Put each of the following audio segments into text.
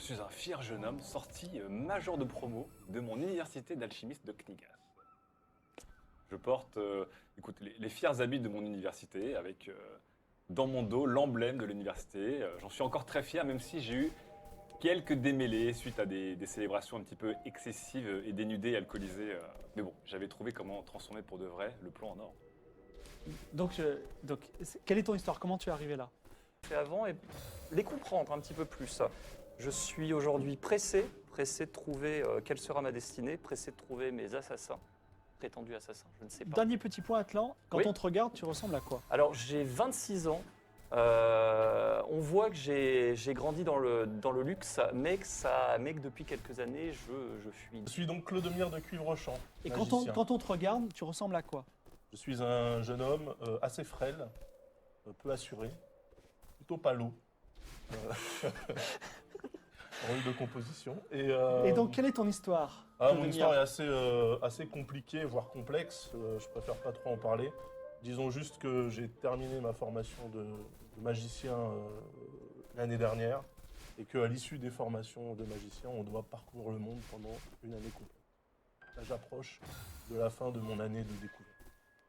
Je suis un fier jeune homme sorti major de promo de mon université d'alchimiste de Knigas. Je porte écoute, les fiers habits de mon université avec dans mon dos l'emblème de l'université. J'en suis encore très fier, même si j'ai eu quelques démêlés suite à des célébrations un petit peu excessives et dénudées, alcoolisées. Mais bon, j'avais trouvé comment transformer pour de vrai le plomb en or. Donc, quelle est ton histoire? Comment tu es arrivé là? Fait avant et les comprendre un petit peu plus. Je suis aujourd'hui pressé de trouver quelle sera ma destinée, pressé de trouver mes assassins, prétendus assassins, je ne sais pas. Dernier petit point, Atlan. Quand Oui. on te regarde, tu ressembles à quoi? Alors j'ai 26 ans, on voit que j'ai grandi dans le luxe, mais que depuis quelques années, je fuis. Je suis donc Clodomir de Cuivrechamp. Et magicien. quand on te regarde, tu ressembles à quoi? Je suis un jeune homme assez frêle, peu assuré, plutôt palo. Rôle de composition. Et donc, quelle est ton histoire? Mon Clodomir histoire est assez compliquée, voire complexe. Je préfère pas trop en parler. Disons juste que j'ai terminé ma formation de magicien l'année dernière et qu'à l'issue des formations de magicien, on doit parcourir le monde pendant une année complète. Là, j'approche de la fin de mon année de découverte.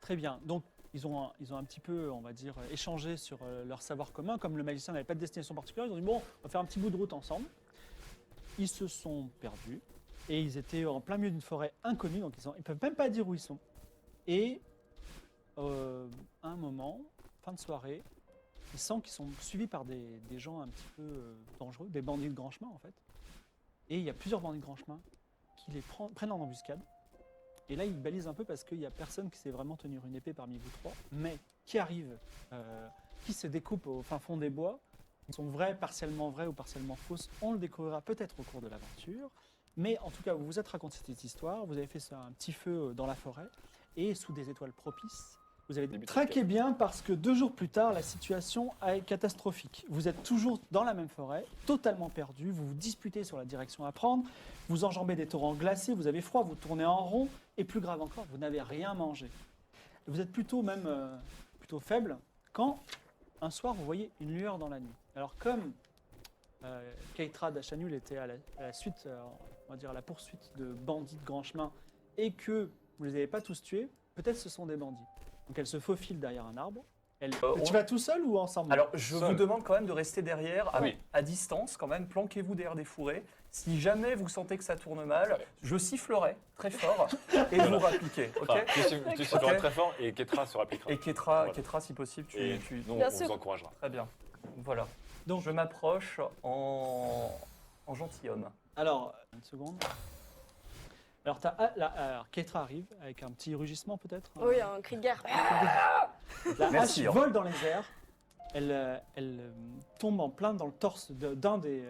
Très bien. Donc, ils ont un petit peu, on va dire, échangé sur leur savoir commun. Comme le magicien n'avait pas de destination particulière, ils ont dit bon, on va faire un petit bout de route ensemble. Ils se sont perdus et ils étaient en plein milieu d'une forêt inconnue, donc ils ne peuvent même pas dire où ils sont. Et à un moment, fin de soirée, ils sentent qu'ils sont suivis par des gens un petit peu dangereux, des bandits de grand chemin en fait. Et il y a plusieurs bandits de grand chemin qui les prennent en embuscade. Et là, ils balisent un peu parce qu'il n'y a personne qui sait vraiment tenir une épée parmi vous trois, mais qui arrive, qui se découpe au fin fond des bois. Ils sont vraies ou partiellement fausses. On le découvrira peut-être au cours de l'aventure. Mais en tout cas, vous vous êtes raconté cette histoire, vous avez fait un petit feu dans la forêt, et sous des étoiles propices, vous avez traqué bien parce que 2 jours plus tard, la situation est catastrophique. Vous êtes toujours dans la même forêt, totalement perdu, vous vous disputez sur la direction à prendre, vous enjambez des torrents glacés, vous avez froid, vous tournez en rond, et plus grave encore, vous n'avez rien mangé. Vous êtes plutôt faible quand, un soir, vous voyez une lueur dans la nuit. Alors comme Keitra d'Achanul était à la suite, on va dire à la poursuite de bandits de grand chemin, et que vous ne les avez pas tous tués, peut-être ce sont des bandits. Donc elle se faufile derrière un arbre. Tu vas tout seul ou ensemble? Alors je vous demande quand même de rester derrière, Oui. à distance quand même, planquez-vous derrière des fourrés. Si jamais vous sentez que ça tourne mal, je sifflerai très fort et vous rappliquez, ok? Enfin, tu siffleras très fort et Ketra se rappliquera. Et Ketra, Voilà. Ketra, si possible, Et tu... nous, Bien on sûr. vous encouragera. Très bien, voilà. Donc, Je m'approche en gentilhomme. alors, une seconde. Alors, Keitra arrive avec un petit rugissement peut-être. Oui, un cri de guerre. La Merci, hache hein. vole dans les airs. Elle tombe en plein dans le torse d'un des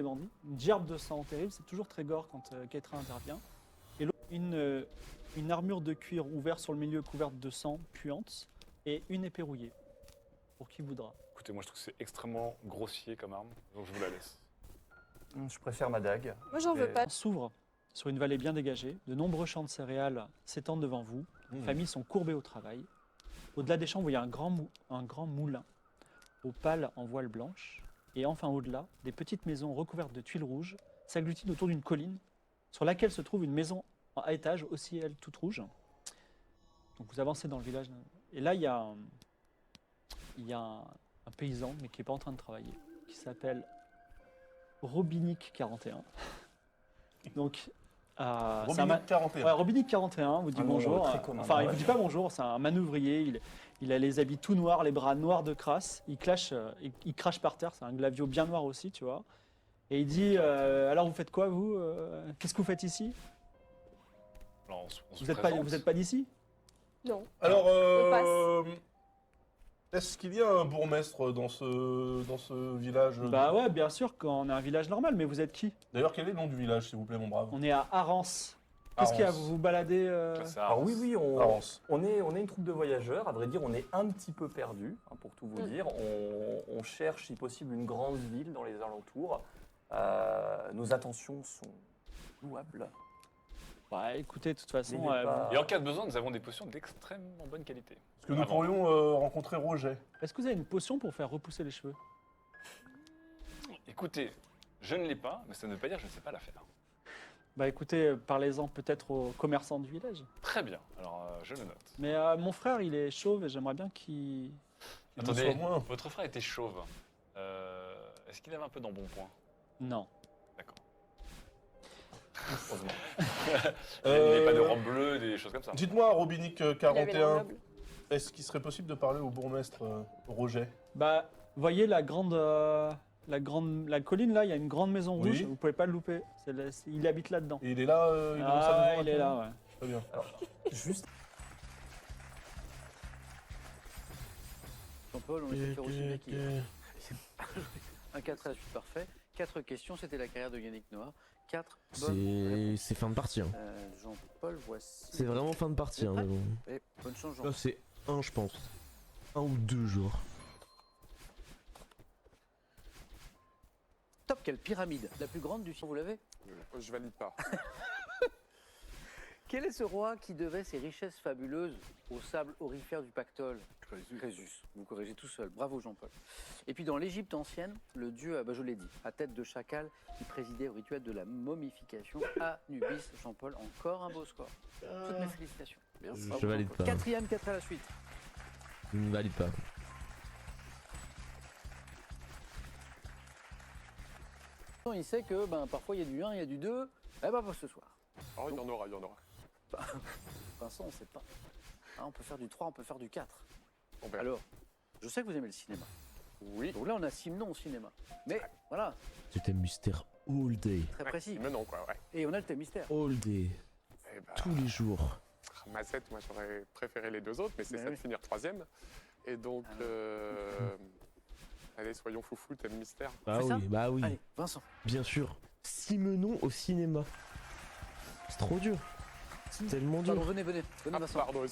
bandits. Une gerbe de sang terrible. C'est toujours très gore quand Keitra intervient. Et l'autre, une armure de cuir ouverte sur le milieu couverte de sang puante et une épée rouillée. Pour qui voudra. Écoutez, moi je trouve que c'est extrêmement grossier comme arme, donc je vous la laisse. Je préfère ma dague. Moi, j'en veux pas. S'ouvre sur une vallée bien dégagée. De nombreux champs de céréales s'étendent devant vous. Les familles sont courbées au travail. Au-delà des champs, vous voyez un grand moulin aux pales en voile blanche. Et enfin, au-delà, des petites maisons recouvertes de tuiles rouges s'agglutinent autour d'une colline sur laquelle se trouve une maison à étage, aussi elle toute rouge. Donc vous avancez dans le village. Et là, il y a un paysan, mais qui n'est pas en train de travailler, qui s'appelle Robinic 41. Donc, Robinic 41. Ouais, Robinic 41 vous dit Un nom bonjour. très commun, Enfin, il ouais. vous dit pas bonjour, c'est un manœuvrier. Il a les habits tout noirs, les bras noirs de crasse. Il crache par terre, c'est un glavio bien noir aussi, tu vois. Et il dit alors vous faites quoi, vous Qu'est-ce que vous faites ici? Alors, on se Vous présente. n'êtes pas d'ici? Non. Alors, On est-ce qu'il y a un bourgmestre dans ce village? Bah ouais, bien sûr, quand on est un village normal, mais vous êtes qui? D'ailleurs, quel est le nom du village, s'il vous plaît, mon brave? On est à Arance. Qu'est-ce qu'il y a? Arance. Vous vous baladez C'est Alors oui, Arance. on est une troupe de voyageurs. À vrai dire, on est un petit peu perdu, pour tout vous dire. On cherche, si possible, une grande ville dans les alentours. Nos intentions sont louables. Bah écoutez, de toute façon, Mais il est pas- Et en cas de besoin, nous avons des potions d'extrêmement bonne qualité. Est-ce que nous Avant. pourrions rencontrer Roger? est-ce que vous avez une potion pour faire repousser les cheveux? Écoutez, Je ne l'ai pas, mais ça ne veut pas dire que je ne sais pas la faire. Bah écoutez, parlez-en peut-être aux commerçants du village. Très bien, alors je le note. Mais mon frère, il est chauve et j'aimerais bien qu'il... Il le Attendez, soit moins. votre frère était chauve. Est-ce qu'il avait un peu d'embonpoint? Non. D'accord. Il n'est pas de Euh, robe bleue, des choses comme ça. Dites-moi, Robinic Il avait l'air 41, noble. est-ce qu'il serait possible de parler au bourgmestre Roget? Bah, voyez la colline là, il y a une grande maison Oui. rouge, vous pouvez pas le louper. Il habite là-dedans. Et il est là, il est dans sa maison il est là, actuellement ouais. Très bien. Juste Jean-Paul, on essaie de faire aussi bien qu'il est. Un 4 à la suite, parfait. 4 questions, c'était la carrière de Yannick Noah. 4 bonnes réponses. C'est fin de partie. Hein. Jean-Paul, voici. C'est vraiment fin de partie. Hein, mais bon. Eh, bonne chance, Jean. Là, c'est un, je pense. 1 ou 2 jours. Top, quelle pyramide? La plus grande du ciel, vous l'avez? Je valide pas. Quel est ce roi qui devait ses richesses fabuleuses au sable aurifère du Pactole? Crésus. Vous corrigez tout seul. Bravo Jean-Paul. Et puis dans l'Égypte ancienne, le dieu, je l'ai dit, à tête de chacal, qui présidait au rituel de la momification, Anubis. Jean-Paul, encore un beau score. Toutes mes félicitations. Je Bravo, valide Jean-Paul. pas. Quatrième, 4 à la suite. Je ne valide pas. Il sait que parfois il y a du 1, il y a du 2. Eh ben pas ce soir. Oh, il y en aura, il y en aura. Vincent, on sait pas. Hein, on peut faire du 3, on peut faire du 4. On verra. Alors, je sais que vous aimez le cinéma. Oui. Donc là, on a Simon au cinéma. Mais voilà, C'était mystère all day. très précis. Mais non, quoi, ouais. Et on a le thème mystère. All day. Eh bah, Tous les jours. Mazette, moi j'aurais préféré les deux autres, mais c'est Mais ça oui. de finir troisième. Et donc, allez, soyons foufou, thème mystère. Bah fait ça oui, bah oui. Allez, Vincent. Bien sûr. Simenon au cinéma. C'est trop dur. C'est tellement dur. Pardon, venez, Ah, Vincent. pardon,